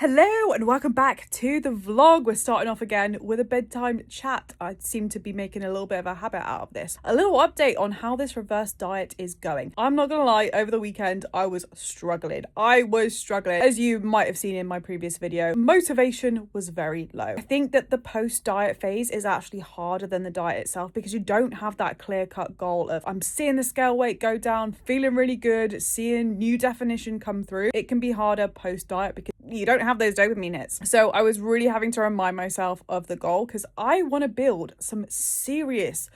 Hello and welcome back to the vlog. We're starting off again with a bedtime chat. I seem to be making a little bit of a habit out of this. A little update on how this reverse diet is going. I'm not gonna lie, over the weekend I was struggling. As you might have seen in my previous video, motivation was very low. I think that the post-diet phase is actually harder than the diet itself because you don't have that clear-cut goal of I'm seeing the scale weight go down, feeling really good, seeing new definition come through. It can be harder post-diet because you don't have those dopamine hits. So I was really having to remind myself of the goal because I want to build some serious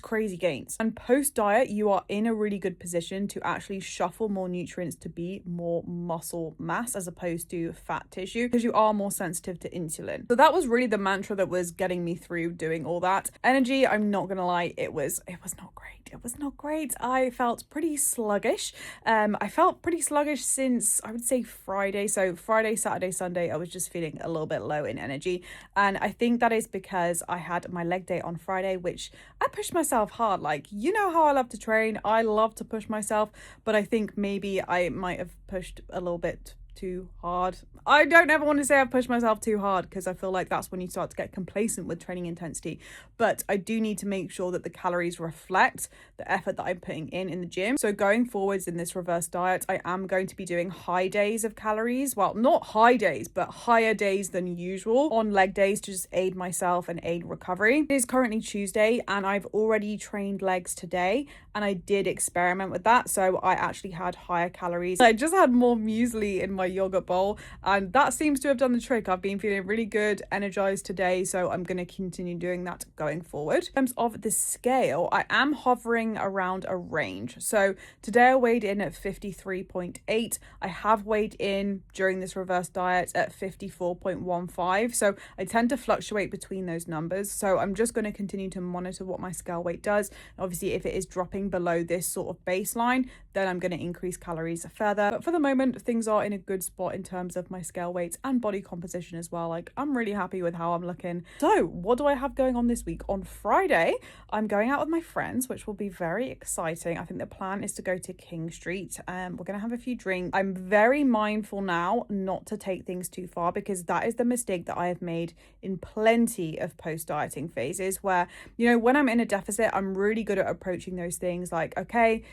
crazy gains. And post diet, you are in a really good position to actually shuffle more nutrients to be more muscle mass as opposed to fat tissue because you are more sensitive to insulin. So that was really the mantra that was getting me through doing all that. Energy, I'm not gonna lie, it was not great. It was not great. I felt pretty sluggish. I felt pretty sluggish since I would say Friday. So Friday, Saturday, Sunday, I was just feeling a little bit low in energy. And I think that is because I had my leg day on Friday, which I pushed myself hard. Like, you know how I love to train. I love to push myself, but I think maybe I might have pushed a little bit too hard. I don't ever want to say I've pushed myself too hard because I feel like that's when you start to get complacent with training intensity. But I do need to make sure that the calories reflect the effort that I'm putting in the gym. So going forwards in this reverse diet, I am going to be doing high days of calories. Well, not high days, but higher days than usual on leg days to just aid myself and aid recovery. It is currently Tuesday and I've already trained legs today and I did experiment with that. So I actually had higher calories. I just had more muesli in my yogurt bowl and that seems to have done the trick. I've been feeling really good, energized today, so I'm going to continue doing that going forward. In terms of the scale, I am hovering around a range. So today I weighed in at 53.8. I have weighed in during this reverse diet at 54.15. So I tend to fluctuate between those numbers. So I'm just going to continue to monitor what my scale weight does. Obviously, if it is dropping below this sort of baseline, then I'm going to increase calories further. But for the moment, things are in a good spot in terms of my scale weights and body composition as well. Like, I'm really happy with how I'm looking. So what do I have going on this week? On Friday, I'm going out with my friends, which will be very exciting. I think the plan is to go to King Street. We're going to have a few drinks. I'm very mindful now not to take things too far because that is the mistake that I have made in plenty of post-dieting phases where, you know, when I'm in a deficit, I'm really good at approaching those things like, okay,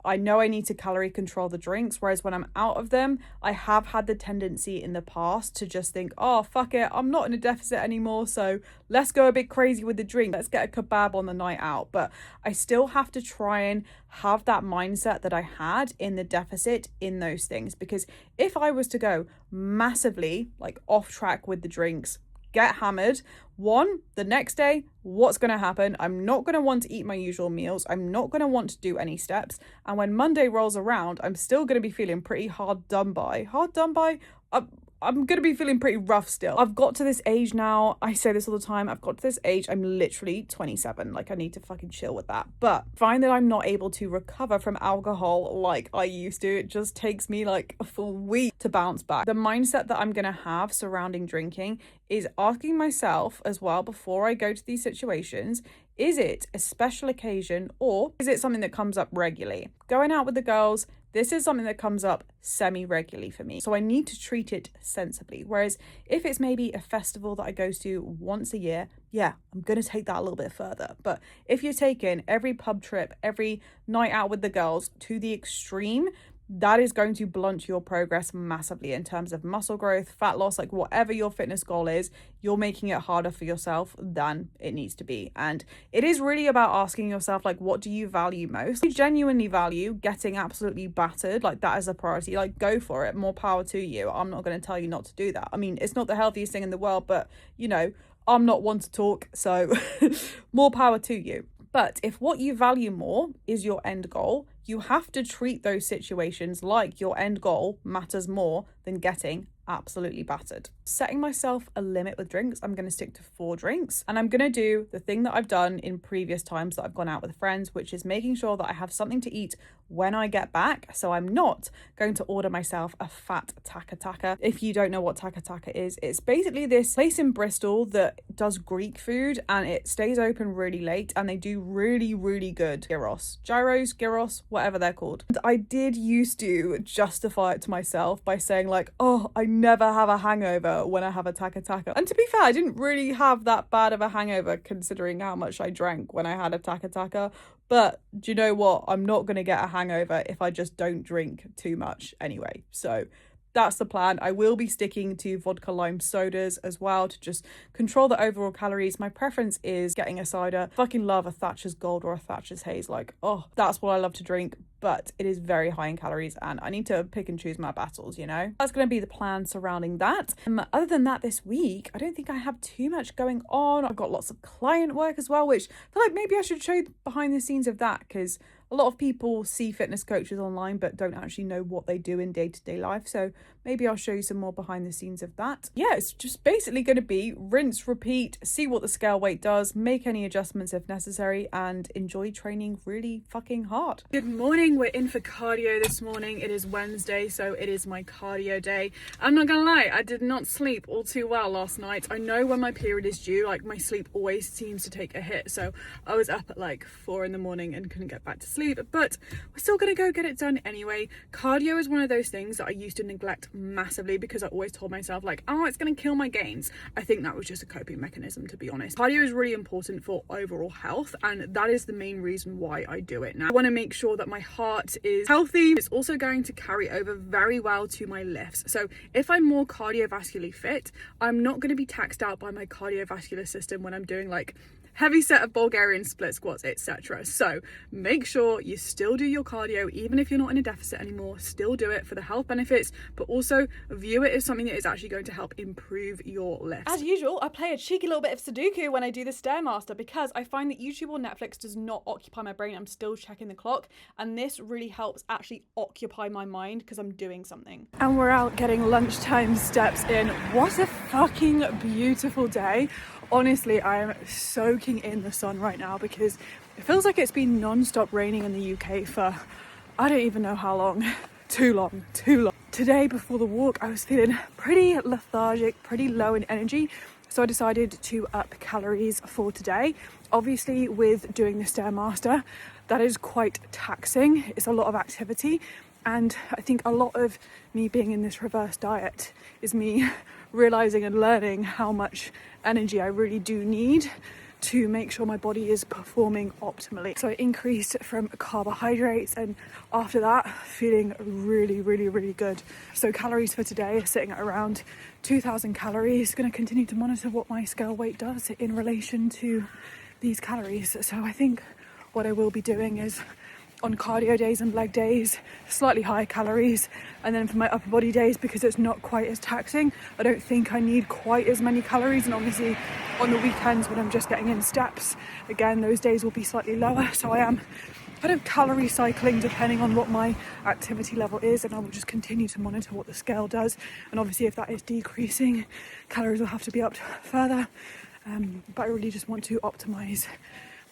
I know I need to calorie control the drinks, whereas when I'm out of them, I have had the tendency in the past to just think, oh, fuck it, I'm not in a deficit anymore, so let's go a bit crazy with the drink. Let's get a kebab on the night out. But I still have to try and have that mindset that I had in the deficit in those things. Because if I was to go massively like off track with the drinks, get hammered, the next day, what's going to happen? I'm not going to want to eat my usual meals. I'm not going to want to do any steps. And when Monday rolls around, I'm still going to be feeling pretty hard done by. I'm going to be feeling pretty rough still. I've got to this age now. I say this all the time. I've got to this age. I'm literally 27. Like, I need to fucking chill with that. But find that I'm not able to recover from alcohol like I used to. It just takes me like a full week to bounce back. The mindset that I'm going to have surrounding drinking is asking myself as well before I go to these situations, is it a special occasion or is it something that comes up regularly? Going out with the girls, this is something that comes up semi-regularly for me. So I need to treat it sensibly. Whereas if it's maybe a festival that I go to once a year, yeah, I'm going to take that a little bit further. But if you're taking every pub trip, every night out with the girls to the extreme, that is going to blunt your progress massively in terms of muscle growth, fat loss, like whatever your fitness goal is, you're making it harder for yourself than it needs to be. And it is really about asking yourself, like, what do you value most? If you genuinely value getting absolutely battered, like that is a priority, like go for it, more power to you. I'm not going to tell you not to do that. I mean, it's not the healthiest thing in the world, but you know, I'm not one to talk, so more power to you. But if what you value more is your end goal, you have to treat those situations like your end goal matters more than getting absolutely battered. Setting myself a limit with drinks, I'm going to stick to 4 drinks. And I'm going to do the thing that I've done in previous times that I've gone out with friends, which is making sure that I have something to eat when I get back. So I'm not going to order myself a fat Taka Taka. If you don't know what Taka Taka is, it's basically this place in Bristol that does Greek food, and it stays open really late, and they do really, really good gyros, whatever they're called. And I did used to justify it to myself by saying like, oh, I never have a hangover when I have a Taka Taka. And to be fair, I didn't really have that bad of a hangover considering how much I drank when I had a Taka Taka. But do you know what? I'm not going to get a hangover if I just don't drink too much anyway. So that's the plan. I will be sticking to vodka lime sodas as well to just control the overall calories. My preference is getting a cider. Fucking love a Thatcher's Gold or a Thatcher's Haze. Like, oh, that's what I love to drink. But it is very high in calories and I need to pick and choose my battles, you know? That's going to be the plan surrounding that. Other than that, this week, I don't think I have too much going on. I've got lots of client work as well, which I feel like maybe I should show you behind the scenes of that, because a lot of people see fitness coaches online but don't actually know what they do in day-to-day life. So maybe I'll show you some more behind the scenes of that. Yeah, it's just basically going to be rinse, repeat, see what the scale weight does, make any adjustments if necessary, and enjoy training really fucking hard. Good morning. We're in for cardio this morning. It is Wednesday, so it is my cardio day. I'm not gonna lie, I did not sleep all too well last night. I know when my period is due, like my sleep always seems to take a hit. So I was up at like 4 in the morning and couldn't get back to sleep, but we're still gonna go get it done anyway. Cardio is one of those things that I used to neglect massively because I always told myself like, oh, it's gonna kill my gains. I think that was just a coping mechanism, to be honest. Cardio is really important for overall health, and that is the main reason why I do it now. I want to make sure that my heart is healthy. It's also going to carry over very well to my lifts. So if I'm more cardiovascularly fit, I'm not going to be taxed out by my cardiovascular system when I'm doing like heavy set of Bulgarian split squats, etc. So make sure you still do your cardio, even if you're not in a deficit anymore. Still do it for the health benefits, but also view it as something that is actually going to help improve your lifts. As usual, I play a cheeky little bit of Sudoku when I do the Stairmaster because I find that YouTube or Netflix does not occupy my brain. I'm still checking the clock, and this really helps actually occupy my mind because I'm doing something. And we're out getting lunchtime steps in. What a fucking beautiful day. Honestly, I am soaking in the sun right now because it feels like it's been non-stop raining in the UK for I don't even know how long. Too long. Today before the walk, I was feeling pretty lethargic, pretty low in energy. So I decided to up calories for today. Obviously, with doing the Stairmaster, that is quite taxing. It's a lot of activity. And I think a lot of me being in this reverse diet is me realizing and learning how much energy I really do need to make sure my body is performing optimally. So I increased from carbohydrates, and after that feeling really good. So calories for today are sitting at around 2,000 calories. Going to continue to monitor what my scale weight does in relation to these calories. So I think what I will be doing is on cardio days and leg days, slightly higher calories, and then for my upper body days, because it's not quite as taxing, I don't think I need quite as many calories. And obviously on the weekends when I'm just getting in steps, again, those days will be slightly lower. So I am kind of calorie cycling depending on what my activity level is, and I will just continue to monitor what the scale does. And obviously if that is decreasing, calories will have to be upped further. But I really just want to optimize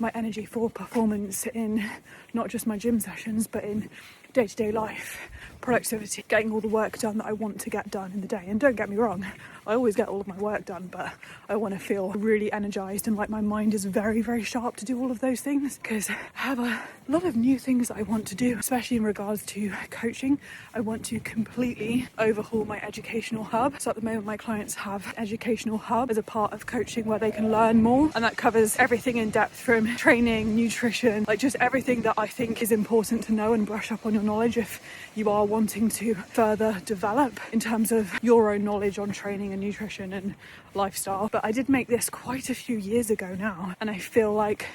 my energy for performance in not just my gym sessions, but in day-to-day life, productivity, getting all the work done that I want to get done in the day. And don't get me wrong, I always get all of my work done, but I want to feel really energized and like my mind is very sharp to do all of those things, because I have a lot of new things that I want to do, especially in regards to coaching. I want to completely overhaul my educational hub. So at the moment my clients have educational hub as a part of coaching where they can learn more, and that covers everything in depth from training, nutrition, like just everything that I think is important to know and brush up on your knowledge if you are wanting to further develop in terms of your own knowledge on training and nutrition and lifestyle. But I did make this quite a few years ago now, and I feel like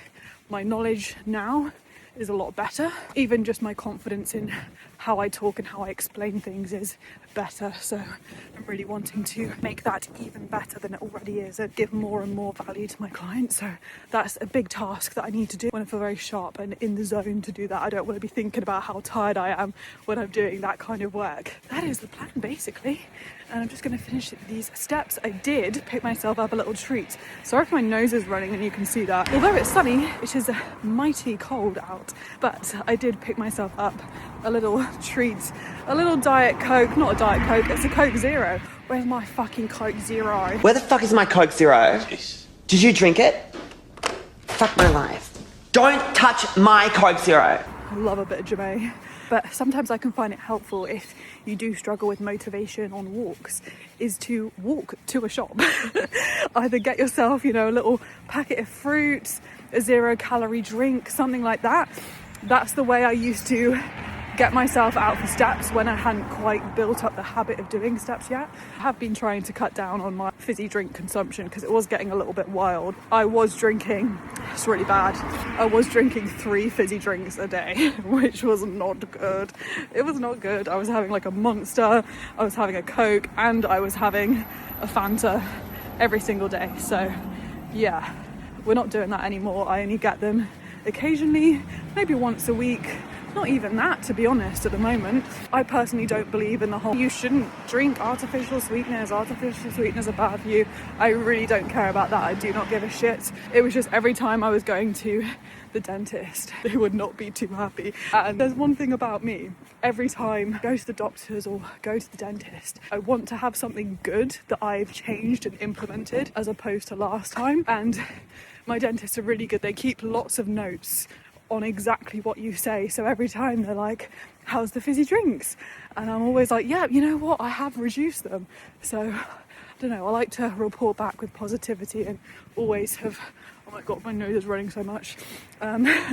my knowledge now is a lot better. Even just my confidence in how I talk and how I explain things is better. So I'm really wanting to make that even better than it already is and give more and more value to my clients. So that's a big task that I need to do when I feel very sharp and in the zone to do that. I don't want to be thinking about how tired I am when I'm doing that kind of work. That is the plan basically. And I'm just going to finish these steps. I did pick myself up a little treat. Sorry if my nose is running and you can see that. Although it's sunny, it is mighty cold out. But I did pick myself up a little treat. A little Diet Coke. Not a Diet Coke, it's a Coke Zero. Where's my fucking Coke Zero? Where the fuck is my Coke Zero? Jeez. Did you drink it? Fuck my life. Don't touch my Coke Zero. I love a bit of Jamae. But sometimes I can find it helpful if you do struggle with motivation on walks, is to walk to a shop. Either get yourself, a little packet of fruits, a 0-calorie drink, something like that. That's the way I used to get myself out for steps when I hadn't quite built up the habit of doing steps yet. I have been trying to cut down on my fizzy drink consumption because it was getting a little bit wild. I was drinking, it's really bad, I was drinking 3 fizzy drinks a day, which was not good. It was not good. I was having like a Monster, I was having a Coke, and I was having a Fanta every single day. So yeah, we're not doing that anymore. I only get them occasionally, maybe once a week. Not even that, to be honest, at the moment. I personally don't believe in the whole you shouldn't drink artificial sweeteners are bad for you. I really don't care about that. I do not give a shit. It was just every time I was going to the dentist, they would not be too happy. And there's one thing about me, every time I go to the doctors or go to the dentist, I want to have something good that I've changed and implemented as opposed to last time. And my dentists are really good. They keep lots of notes on exactly what you say. So every time they're like, how's the fizzy drinks? And I'm always like, yeah, you know what? I have reduced them. So I don't know. I like to report back with positivity and always have, oh my God, my nose is running so much.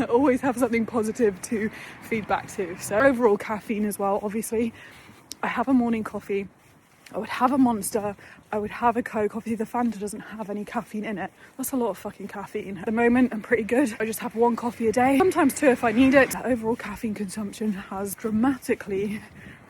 Always have something positive to feed back to. So overall caffeine as well, obviously. I have a morning coffee. I would have a Monster, I would have a Coke. Obviously the Fanta doesn't have any caffeine in it. That's a lot of fucking caffeine. At the moment I'm pretty good. I just have 1 coffee a day, sometimes 2 if I need it. Overall caffeine consumption has dramatically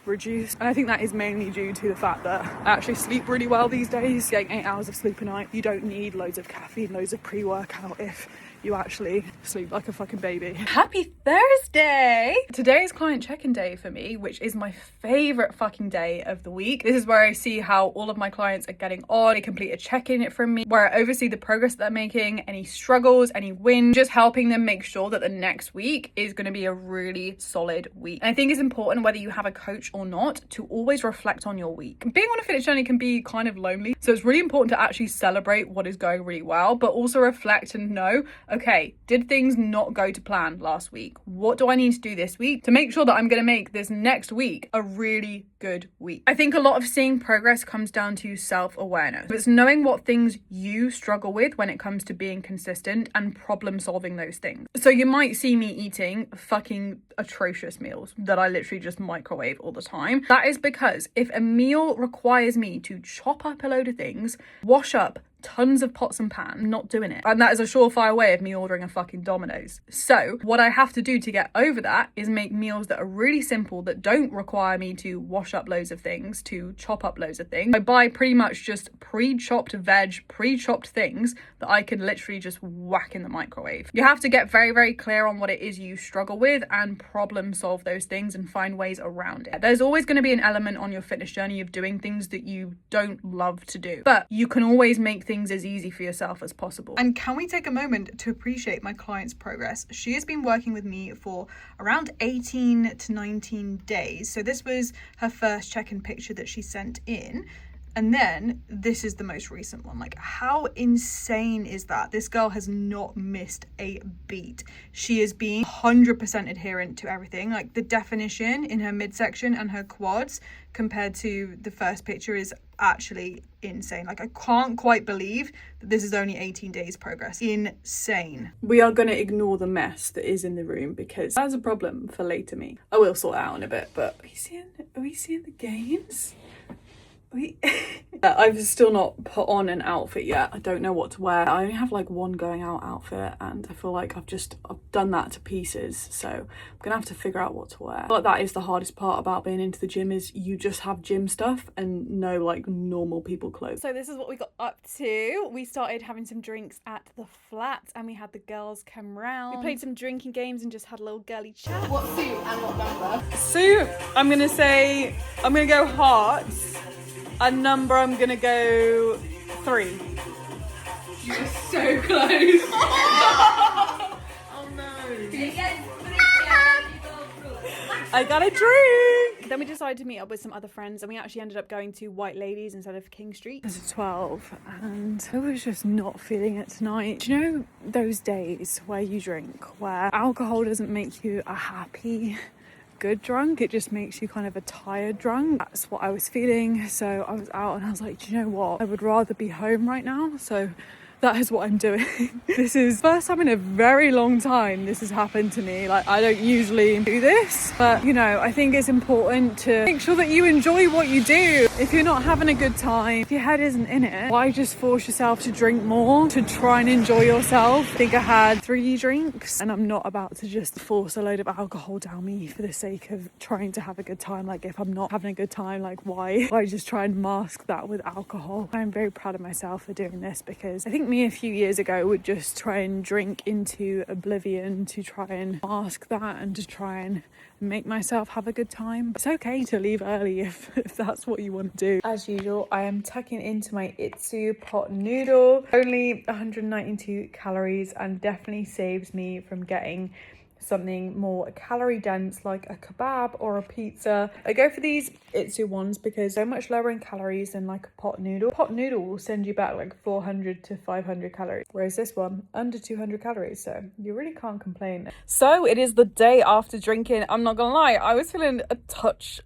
reduced, and I think that is mainly due to the fact that I actually sleep really well these days. Getting 8 hours of sleep a night, you don't need loads of caffeine, loads of pre-workout if you actually sleep like a fucking baby. Happy Thursday! Today is client check-in day for me, which is my favorite fucking day of the week. This is where I see how all of my clients are getting on. They complete a check-in from me, where I oversee the progress that they're making, any struggles, any wins, just helping them make sure that the next week is going to be a really solid week. And I think it's important, whether you have a coach or not, to always reflect on your week. Being on a fitness journey can be kind of lonely, so it's really important to actually celebrate what is going really well, but also reflect and know, okay, did things not go to plan last week? What do I need to do this week to make sure that I'm going to make this next week a really good week? I think a lot of seeing progress comes down to self-awareness. It's knowing what things you struggle with when it comes to being consistent and problem solving those things. So you might see me eating fucking atrocious meals that I literally just microwave all the time. That is because if a meal requires me to chop up a load of things, wash up tons of pots and pans, I'm not doing it. And that is a surefire way of me ordering a fucking Domino's. So what I have to do to get over that is make meals that are really simple, that don't require me to wash up loads of things, to chop up loads of things. I buy pretty much just pre-chopped veg, pre-chopped things that I can literally just whack in the microwave. You have to get very, very clear on what it is you struggle with and problem solve those things and find ways around it. There's always going to be an element on your fitness journey of doing things that you don't love to do, but you can always make things as easy for yourself as possible. And can we take a moment to appreciate my client's progress? She has been working with me for around 18 to 19 days. So this was her first check-in picture that she sent in. And then this is the most recent one. Like, how insane is that? This girl has not missed a beat. She is being 100% adherent to everything. Like, the definition in her midsection and her quads compared to the first picture is actually insane. Like, I can't quite believe that this is only 18 days progress. Insane. We are going to ignore the mess that is in the room because that's a problem for later me. I will sort it out in a bit, but are we seeing the gains? I've still not put on an outfit yet. I don't know what to wear. I only have like one going out outfit and I feel like I've done that to pieces. So I'm gonna have to figure out what to wear. But that is the hardest part about being into the gym, is you just have gym stuff and no like normal people clothes. So this is what we got up to. We started having some drinks at the flat and we had the girls come round. We played some drinking games and just had a little girly chat. What suit and what number? Suit, I'm gonna go hearts. A number, I'm gonna go 3. You were so close. Oh no. I got a drink. Then we decided to meet up with some other friends and we actually ended up going to White Ladies instead of King Street. It was 12 and I was just not feeling it tonight. Do you know those days where you drink, where alcohol doesn't make you a happy, good drunk, it just makes you kind of a tired drunk? That's what I was feeling. So I was out and I was like, do you know what, I would rather be home right now. So that is what I'm doing. This is the first time in a very long time this has happened to me. Like, I don't usually do this, but you know, I think it's important to make sure that you enjoy what you do. If you're not having a good time, if your head isn't in it, why just force yourself to drink more, to try and enjoy yourself? I think I had 3 drinks and I'm not about to just force a load of alcohol down me for the sake of trying to have a good time. Like, if I'm not having a good time, like why just try and mask that with alcohol? I'm very proud of myself for doing this, because I think me a few years ago would just try and drink into oblivion to try and mask that and to try and make myself have a good time. It's okay to leave early if that's what you want to do. As usual, I am tucking into my Itsu pot noodle. Only 192 calories and definitely saves me from getting something more calorie dense like a kebab or a pizza. I go for these Itsu ones because they're much lower in calories than like a pot noodle. Pot noodle will send you back like 400 to 500 calories, whereas this one under 200 calories, so you really can't complain. So it is the day after drinking. I'm not gonna lie, I was feeling a touch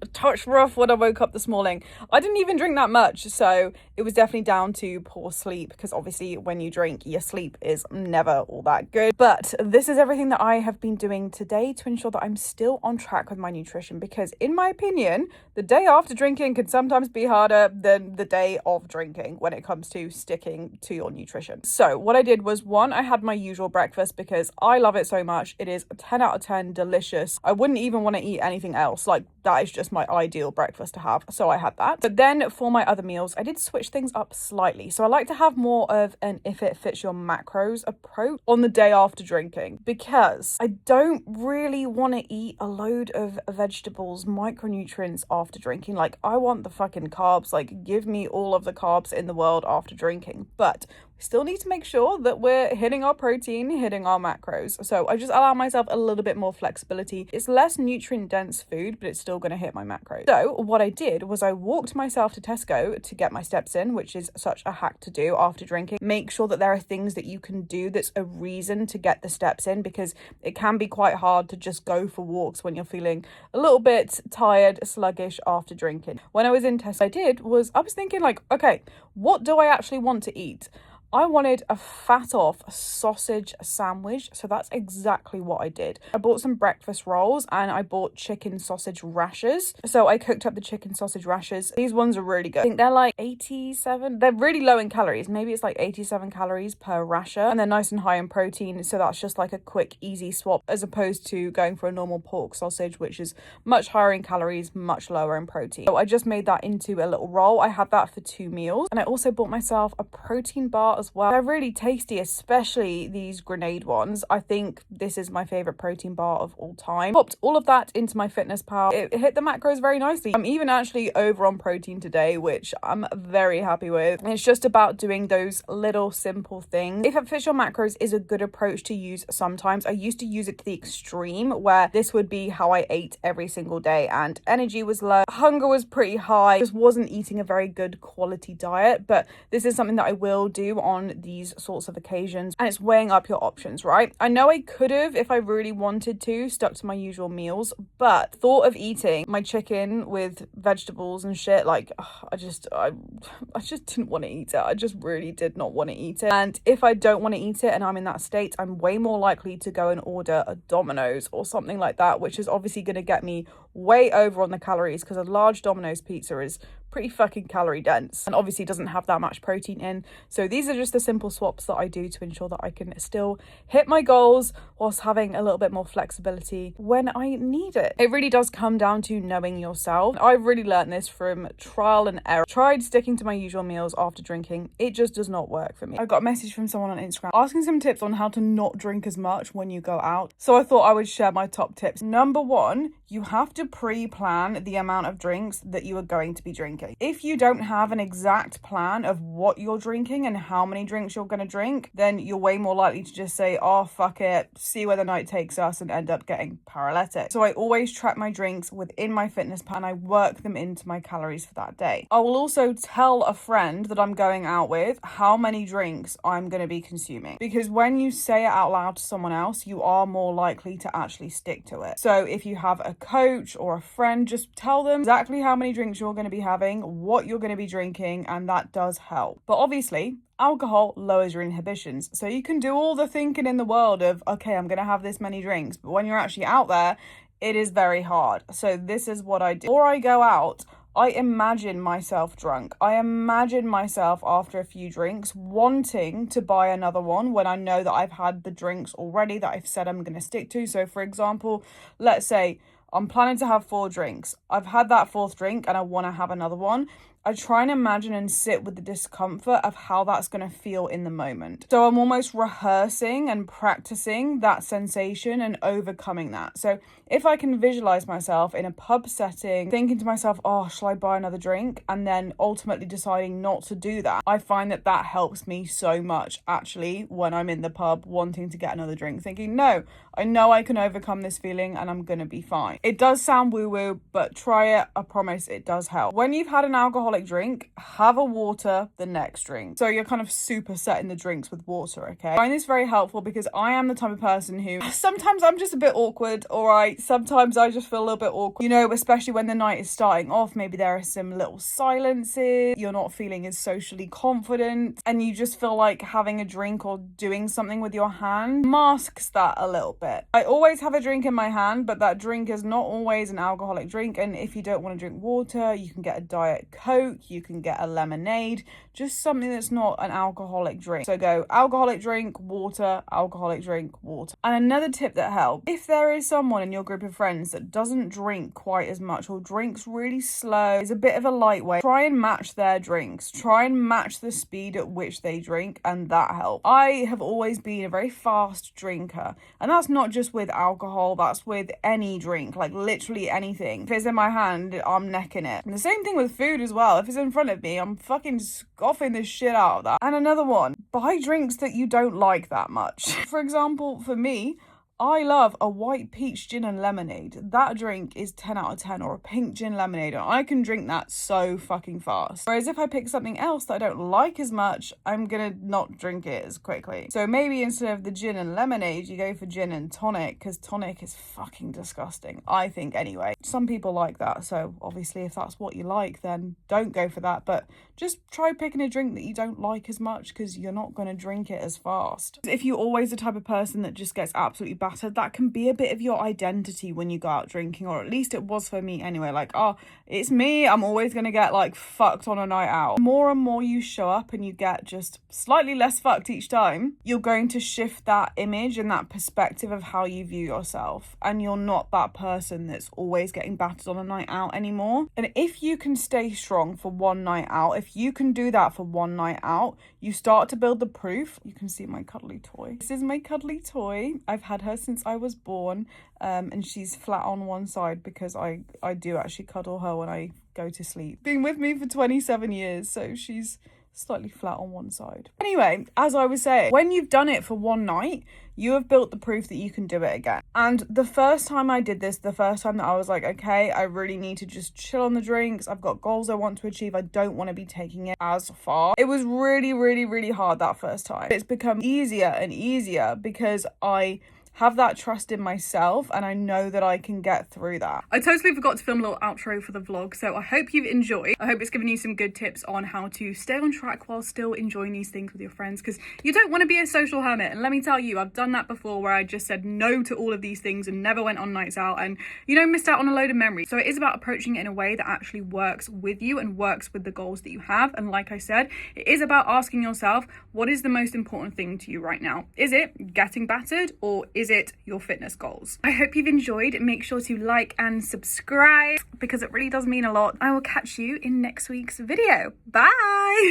rough when I woke up this morning. I didn't even drink that much, so it was definitely down to poor sleep, because obviously when you drink, your sleep is never all that good. But this is everything that I have been doing today to ensure that I'm still on track with my nutrition, because in my opinion, the day after drinking can sometimes be harder than the day of drinking when it comes to sticking to your nutrition. So what I did was, one, I had my usual breakfast because I love it so much. It is a 10 out of 10, delicious. I wouldn't even want to eat anything else. Like, that is just my ideal breakfast to have. So I had that. But then for my other meals, I did switch things up slightly. So I like to have more of an if it fits your macros approach on the day after drinking, because I don't really want to eat a load of vegetables, micronutrients after drinking. Like, I want the fucking carbs. Like, give me all of the carbs in the world after drinking. But we still need to make sure that we're hitting our protein, hitting our macros. So I just allow myself a little bit more flexibility. It's less nutrient dense food, but it's still going to hit my macros. So what I did was I walked myself to Tesco to get my steps in, which is such a hack to do after drinking. Make sure that there are things that you can do that's a reason to get the steps in, because it can be quite hard to just go for walks when you're feeling a little bit tired, sluggish after drinking. When I was in Tesco, I was thinking like, okay, what do I actually want to eat? I wanted a fat off sausage sandwich, so that's exactly what I did. I bought some breakfast rolls and I bought chicken sausage rashers. So I cooked up the chicken sausage rashers. These ones are really good. I think they're like 87. They're really low in calories. Maybe it's like 87 calories per rasher, and they're nice and high in protein. So that's just like a quick, easy swap as opposed to going for a normal pork sausage, which is much higher in calories, much lower in protein. So I just made that into a little roll. I had that for 2 meals, and I also bought myself a protein bar as well. They're really tasty, especially these Grenade ones. I think this is my favorite protein bar of all time. Popped all of that into my Fitness Pal. It hit the macros very nicely. I'm even actually over on protein today, which I'm very happy with. And it's just about doing those little simple things. If it fits your macros is a good approach to use sometimes. I used to use it to the extreme, where this would be how I ate every single day, and energy was low, hunger was pretty high, just wasn't eating a very good quality diet. But this is something that I will do on these sorts of occasions, and it's weighing up your options, right? I know I could have, if I really wanted to, stuck to my usual meals, but thought of eating my chicken with vegetables and shit, like, I just didn't want to eat it. I just really did not want to eat it. And if I don't want to eat it and I'm in that state, I'm way more likely to go and order a Domino's or something like that, which is obviously going to get me way over on the calories because a large Domino's pizza is pretty fucking calorie dense and obviously doesn't have that much protein in. So these are just the simple swaps that I do to ensure that I can still hit my goals whilst having a little bit more flexibility when I need it. It really does come down to knowing yourself. I've really learned this from trial and error. Tried sticking to my usual meals after drinking. It just does not work for me. I got a message from someone on Instagram asking some tips on how to not drink as much when you go out. So I thought I would share my top tips. Number one, you have to pre-plan the amount of drinks that you are going to be drinking. If you don't have an exact plan of what you're drinking and how many drinks you're going to drink, then you're way more likely to just say, oh, fuck it, see where the night takes us, and end up getting paralytic. So I always track my drinks within my fitness plan. I work them into my calories for that day. I will also tell a friend that I'm going out with how many drinks I'm going to be consuming. Because when you say it out loud to someone else, you are more likely to actually stick to it. So if you have a coach or a friend, just tell them exactly how many drinks you're going to be having, what you're going to be drinking, and that does help. But obviously, alcohol lowers your inhibitions. So you can do all the thinking in the world of, okay, I'm going to have this many drinks. But when you're actually out there, it is very hard. So this is what I do. Before I go out, I imagine myself drunk. I imagine myself after a few drinks wanting to buy another one when I know that I've had the drinks already that I've said I'm going to stick to. So for example, let's say I'm planning to have 4 drinks. I've had that 4th drink and I want to have another one. I try and imagine and sit with the discomfort of how that's going to feel in the moment. So I'm almost rehearsing and practicing that sensation and overcoming that. So if I can visualize myself in a pub setting, thinking to myself, oh, shall I buy another drink? And then ultimately deciding not to do that, I find that that helps me so much actually when I'm in the pub wanting to get another drink, thinking, no, I know I can overcome this feeling and I'm going to be fine. It does sound woo-woo, but try it. I promise it does help. When you've had an alcoholic drink, have a water the next drink. So you're kind of super setting the drinks with water, okay? I find this very helpful because I am the type of person who sometimes I'm just a bit awkward, all right? Sometimes I just feel a little bit awkward, you know, especially when the night is starting off. Maybe there are some little silences, you're not feeling as socially confident, and you just feel like having a drink or doing something with your hand masks that a little bit. I always have a drink in my hand, but that drink is not always an alcoholic drink. And if you don't want to drink water, you can get a Diet Coke, you can get a lemonade, just something that's not an alcoholic drink. So go alcoholic drink, water, alcoholic drink, water. And another tip that helps, if there is someone in your group of friends that doesn't drink quite as much or drinks really slow, is a bit of a lightweight, try and match their drinks. Try and match the speed at which they drink, and that helps. I have always been a very fast drinker, and that's not just with alcohol, that's with any drink, like literally anything. If it's in my hand, I'm necking it. And the same thing with food as well. If it's in front of me, I'm fucking scoffing the shit out of that. And another one, buy drinks that you don't like that much. For example, for me, I love a white peach gin and lemonade. That drink is 10 out of 10, or a pink gin lemonade, and I can drink that so fucking fast. Whereas if I pick something else that I don't like as much, I'm gonna not drink it as quickly. So maybe instead of the gin and lemonade, you go for gin and tonic, because tonic is fucking disgusting, I think anyway. Some people like that, so obviously if that's what you like, then don't go for that, but just try picking a drink that you don't like as much, because you're not gonna drink it as fast. If you're always the type of person that just gets absolutely battered, that can be a bit of your identity when you go out drinking, or at least it was for me anyway. Like, oh, it's me, I'm always gonna get like fucked on a night out. More and more you show up and you get just slightly less fucked each time, you're going to shift that image and that perspective of how you view yourself, and you're not that person that's always getting battered on a night out anymore. And if you can stay strong for one night out, if you can do that for one night out, you start to build the proof. You can see my cuddly toy. This is my cuddly toy. I've had her since I was born, and she's flat on one side because I do actually cuddle her when I go to sleep. Been with me for 27 years, so she's slightly flat on one side. Anyway, as I was saying, when you've done it for one night, you have built the proof that you can do it again. And the first time I did this, the first time that I was like, okay, I really need to just chill on the drinks, I've got goals I want to achieve, I don't want to be taking it as far. It was really, really, really hard that first time. It's become easier and easier because I have that trust in myself, and I know that I can get through that. I totally forgot to film a little outro for the vlog, so I hope you've enjoyed. I hope it's given you some good tips on how to stay on track while still enjoying these things with your friends, because you don't want to be a social hermit. And let me tell you, I've done that before, where I just said no to all of these things and never went on nights out, and missed out on a load of memories. So it is about approaching it in a way that actually works with you and works with the goals that you have. And like I said, it is about asking yourself, what is the most important thing to you right now? Is it getting battered, or is it your fitness goals? I hope you've enjoyed. Make sure to like and subscribe, because it really does mean a lot. I will catch you in next week's video. Bye.